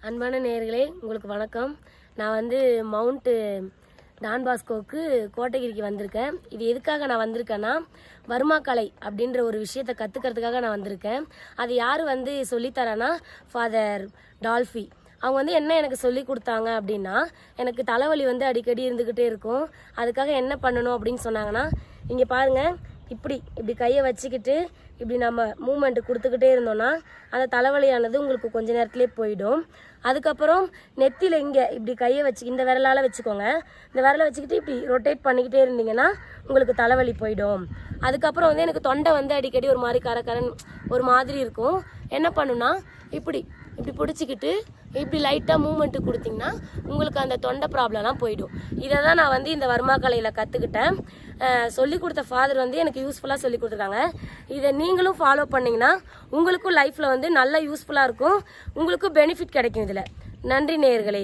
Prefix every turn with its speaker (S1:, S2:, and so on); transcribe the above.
S1: அன்பான நேயர்களே, உங்களுக்கு வணக்கம். நான் வந்து மவுண்ட் டான் பாஸ்கோவுக்கு கோட்டகிரிக்கு வந்திருக்கேன். இது எதுக்காக நான் வந்திருக்கேன்னா, வர்மாக்கலை அப்படின்ற ஒரு விஷயத்தை கற்றுக்கிறதுக்காக நான் வந்திருக்கேன். அது யார் வந்து சொல்லித்தரேன்னா, ஃபாதர் டால்ஃபி. அவங்க வந்து என்ன எனக்கு சொல்லி கொடுத்தாங்க அப்படின்னா, எனக்கு தலைவலி வந்து அடிக்கடி இருந்துக்கிட்டே இருக்கும். அதுக்காக என்ன பண்ணணும் அப்படின்னு சொன்னாங்கன்னா, இங்கே பாருங்கள், இப்படி கையை வச்சுக்கிட்டு இப்படி நம்ம மூமெண்ட் கொடுத்துக்கிட்டே இருந்தோம்னா அந்த தலைவலியானது உங்களுக்கு கொஞ்ச நேரத்திலே போயிடும். அதுக்கப்புறம் நெத்தியில் இங்கே இப்படி கையை வச்சு இந்த விரலால் வச்சுக்கோங்க. இந்த விரலை வச்சுக்கிட்டு இப்படி ரொட்டேட் பண்ணிக்கிட்டே இருந்தீங்கன்னா உங்களுக்கு தலைவலி போயிடும். அதுக்கப்புறம் வந்து எனக்கு தொண்டை வந்து அடிக்கடி ஒரு மாதிரி கரகரன் ஒரு மாதிரி இருக்கும். என்ன பண்ணுன்னா இப்படி பிடிச்சிக்கிட்டு இப்படி லைட்டாக மூமெண்ட்டு கொடுத்தீங்கன்னா உங்களுக்கு அந்த தொண்டை ப்ராப்ளம்லாம் போயிடும். இதை தான் நான் வந்து இந்த வர்மாக்கலையில் கற்றுக்கிட்டேன். சொல்லி கொடுத்த ஃபாதர் வந்து எனக்கு யூஸ்ஃபுல்லாக சொல்லி கொடுத்துருக்காங்க. இதை நீங்களும் ஃபாலோ பண்ணிங்கன்னா உங்களுக்கும் லைஃப்பில் வந்து நல்லா யூஸ்ஃபுல்லாக இருக்கும். உங்களுக்கும் பெனிஃபிட் கிடைக்கும். இதில் நன்றி நேயர்களே.